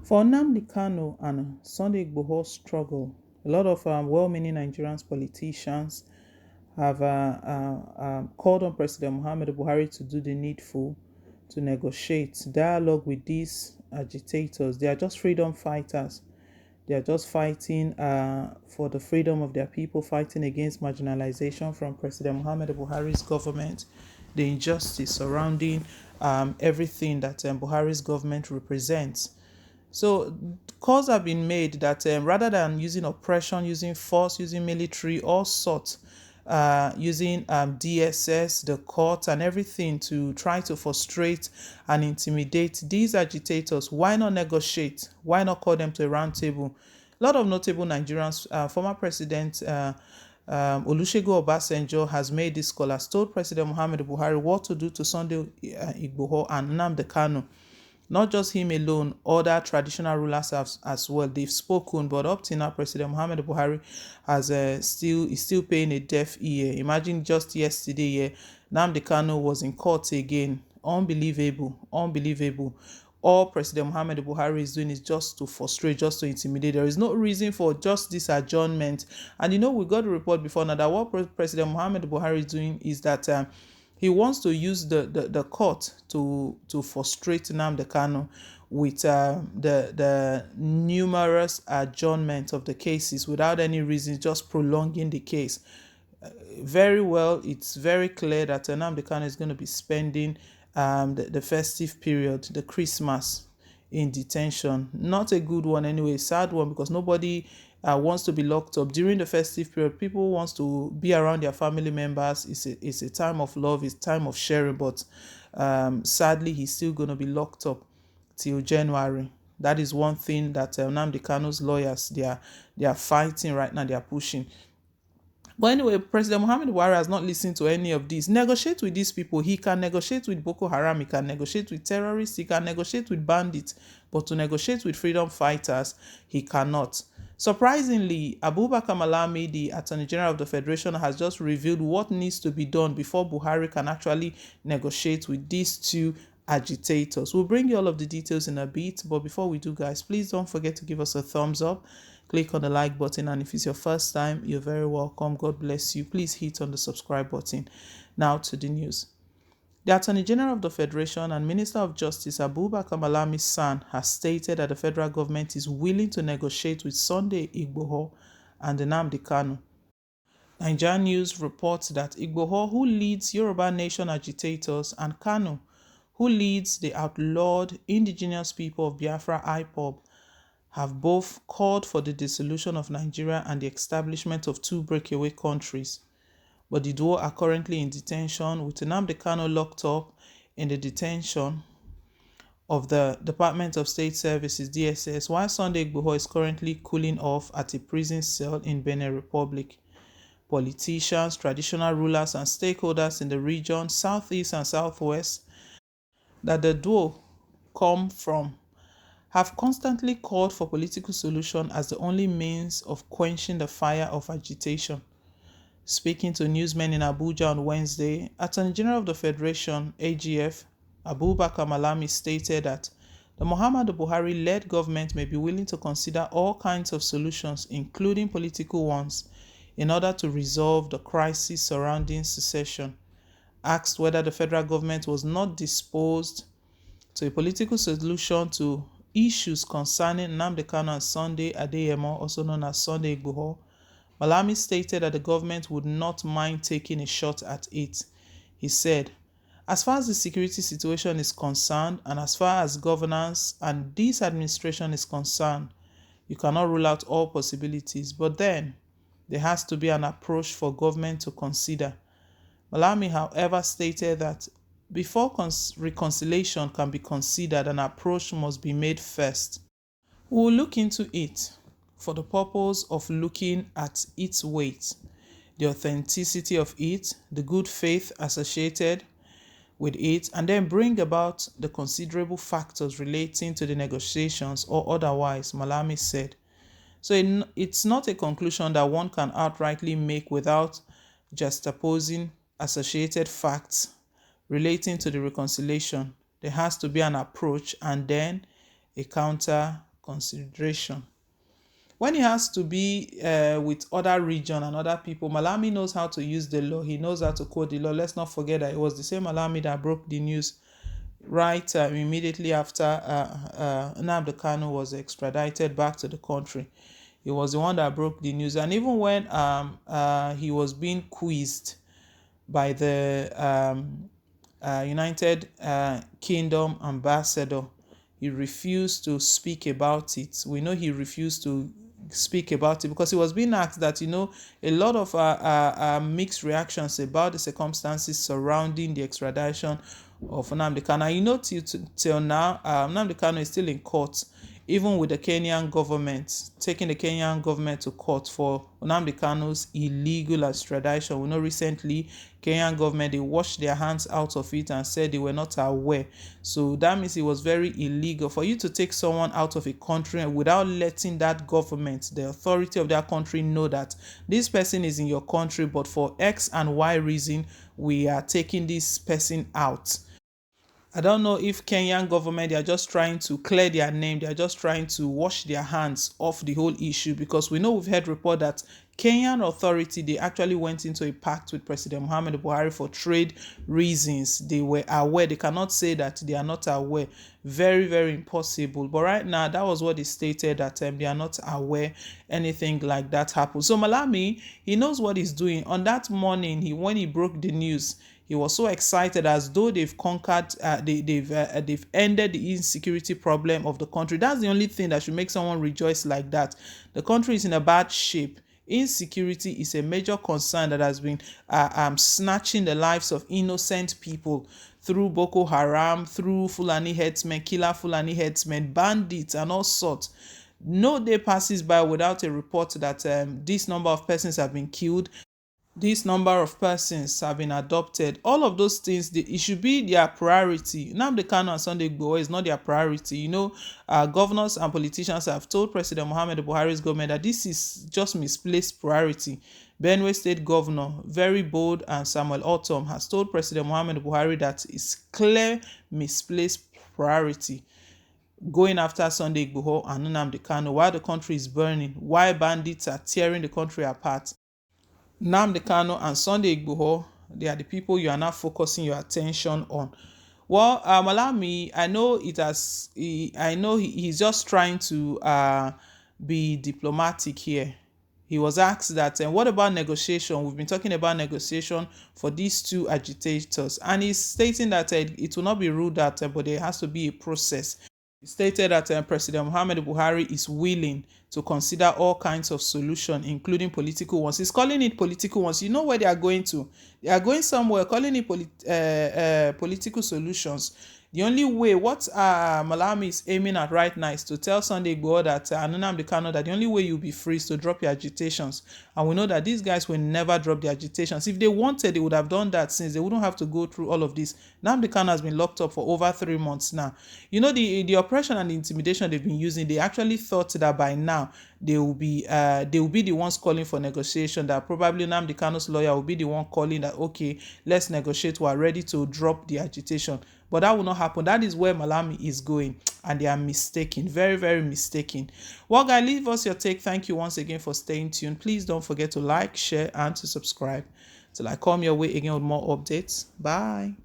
For Nnamdi Kanu and Sunday Igboho struggle, a lot of well-meaning Nigerian politicians have called on President Muhammadu Buhari to do the needful to negotiate dialogue with these agitators. They are just freedom fighters. They are just fighting for the freedom of their people, fighting against marginalization from President Muhammadu Buhari's government, the injustice surrounding everything that Buhari's government represents. So calls have been made that rather than using oppression, using force, using military, all sorts, using DSS, the court, and everything to try to frustrate and intimidate these agitators, why not negotiate? Why not call them to a round table? A lot of notable Nigerians, former President Olusegun Obasanjo has made this call, has told President Muhammadu Buhari what to do to Sunday Igboho and Nnamdi Kanu. Not just him alone, other traditional rulers have as well. They've spoken, but up till now, President Muhammadu Buhari has is still paying a deaf ear. Imagine just yesterday, Nnamdi Kanu was in court again. Unbelievable, unbelievable. All President Muhammadu Buhari is doing is just to frustrate, just to intimidate. There is no reason for just this adjournment. And we got a report before now that what President Muhammadu Buhari is doing is that he wants to use the court to frustrate Nnamdi Kanu with the numerous adjournment of the cases without any reason, just prolonging the case. Very well, it's very clear that Nnamdi Kanu is going to be spending the festive period, the Christmas, in detention. Not a good one anyway, sad one, because nobody wants to be locked up during the festive period. People wants to be around their family members. It's a time of love, it's time of sharing, but sadly he's still going to be locked up till January. That is one thing that Nnamdi Kanu's lawyers, they are fighting right now, they are pushing. But anyway, President Muhammad Buhari has not listened to any of these. Negotiate with these people. He can negotiate with Boko Haram. He can negotiate with terrorists. He can negotiate with bandits. But to negotiate with freedom fighters, he cannot. Surprisingly, Abubakar Malami, the Attorney General of the Federation, has just revealed what needs to be done before Buhari can actually negotiate with these two agitators. We'll bring you all of the details in a bit, but before we do, guys, please don't forget to give us a thumbs up. Click on the like button, and if it's your first time, you're very welcome. God bless you. Please hit on the subscribe button. Now to the news. The Attorney General of the Federation and Minister of Justice Abubakar Malami's son has stated that the federal government is willing to negotiate with Sunday Igboho and Nnamdi Kanu. Nigerian News reports that Igboho, who leads Yoruba Nation agitators, and Kanu, who leads the outlawed indigenous people of Biafra IPOB, have both called for the dissolution of Nigeria and the establishment of two breakaway countries. But the duo are currently in detention, with Nnamdi Kanu locked up in the detention of the Department of State Services DSS, while Sunday Igboho is currently cooling off at a prison cell in Benin Republic. Politicians, traditional rulers, and stakeholders in the region, southeast and southwest, that the duo come from have constantly called for political solution as the only means of quenching the fire of agitation. Speaking to newsmen in Abuja on Wednesday, Attorney General of the Federation, AGF, Abubakar Malami stated that the Muhammadu Buhari-led government may be willing to consider all kinds of solutions, including political ones, in order to resolve the crisis surrounding secession. Asked whether the federal government was not disposed to a political solution to issues concerning Nnamdi Kanu and Sunday Adeyemo, also known as Sunday Igboho, Malami stated that the government would not mind taking a shot at it. He said, "As far as the security situation is concerned, and as far as governance and this administration is concerned, you cannot rule out all possibilities, but then there has to be an approach for government to consider." Malami, however, stated that before reconciliation can be considered, an approach must be made first. We will look into it for the purpose of looking at its weight, the authenticity of it, the good faith associated with it, and then bring about the considerable factors relating to the negotiations or otherwise, Malami said. So it's not a conclusion that one can outrightly make without juxtaposing associated facts relating to the reconciliation. There has to be an approach and then a counter consideration. When he has to be with other region and other people, Malami knows how to use the law. He knows how to quote the law. Let's not forget that it was the same Malami that broke the news right immediately after Nnamdi Kanu was extradited back to the country. He was the one that broke the news. And even when he was being quizzed by the United Kingdom ambassador, he refused to speak about it. We know he refused to speak about it because he was being asked that, a lot of mixed reactions about the circumstances surrounding the extradition of Nnamdi Kanu. And till now, Nnamdi Kanu is still in court, even with the Kenyan government, taking the Kenyan government to court for Nnamdi Kanu's illegal extradition. We know recently Kenyan government, they washed their hands out of it and said they were not aware. So that means it was very illegal for you to take someone out of a country without letting that government, the authority of that country, know that this person is in your country, but for X and Y reason, we are taking this person out. I don't know if Kenyan government, they are just trying to clear their name. They are just trying to wash their hands off the whole issue, because we know we've heard report that Kenyan authority, they actually went into a pact with President Muhammad Buhari for trade reasons. They were aware. They cannot say that they are not aware. Very, very impossible. But right now, that was what they stated, that they are not aware anything like that happened. So Malami, he knows what he's doing. On that morning, when he broke the news, he was so excited, as though they've conquered, they've ended the insecurity problem of the country. That's the only thing that should make someone rejoice like that. The country is in a bad shape. Insecurity is a major concern that has been snatching the lives of innocent people through Boko Haram, through Fulani headsmen, killer Fulani headsmen, bandits, and all sorts. No day passes by without a report that this number of persons have been killed. This number of persons have been adopted. All of those things, it should be their priority. Nnamdi Kanu and Sunday Igboho is not their priority. Governors and politicians have told President Muhammad Buhari's government that this is just misplaced priority. Benue State Governor, very bold, and Samuel Ortom has told President Muhammad Buhari that it's clear misplaced priority going after Sunday Igboho and Nnamdi Kanu while the country is burning, while bandits are tearing the country apart. Nnamdi Kanu and Sunday Igboho, they are the people you are now focusing your attention on. Well, Malami, I know he's just trying to be diplomatic here. He was asked that, what about negotiation? We've been talking about negotiation for these two agitators, and he's stating that it will not be ruled out, but there has to be a process. He stated that President Muhammad Buhari is willing to consider all kinds of solutions, including political ones. He's calling it political ones. You know where they are going to? They are going somewhere, calling it political solutions. The only way, what Malami is aiming at right now, is to tell Sunday Igboho that Nnamdi Kanu that the only way you'll be free is to drop your agitations. And we know that these guys will never drop their agitations. If they wanted, they would have done that, since they wouldn't have to go through all of this. Nnamdi Kanu has been locked up for over 3 months now. The oppression and the intimidation they've been using, they actually thought that by now they will be the ones calling for negotiation, that probably Nnamdi Kanu's lawyer will be the one calling that, okay, let's negotiate, we're ready to drop the agitation. But that will not happen. That is where Malami is going, and they are mistaken, very, very mistaken. Well, guys, leave us your take. Thank you once again for staying tuned. Please don't forget to like, share, and to subscribe till I come your way again with more updates. Bye.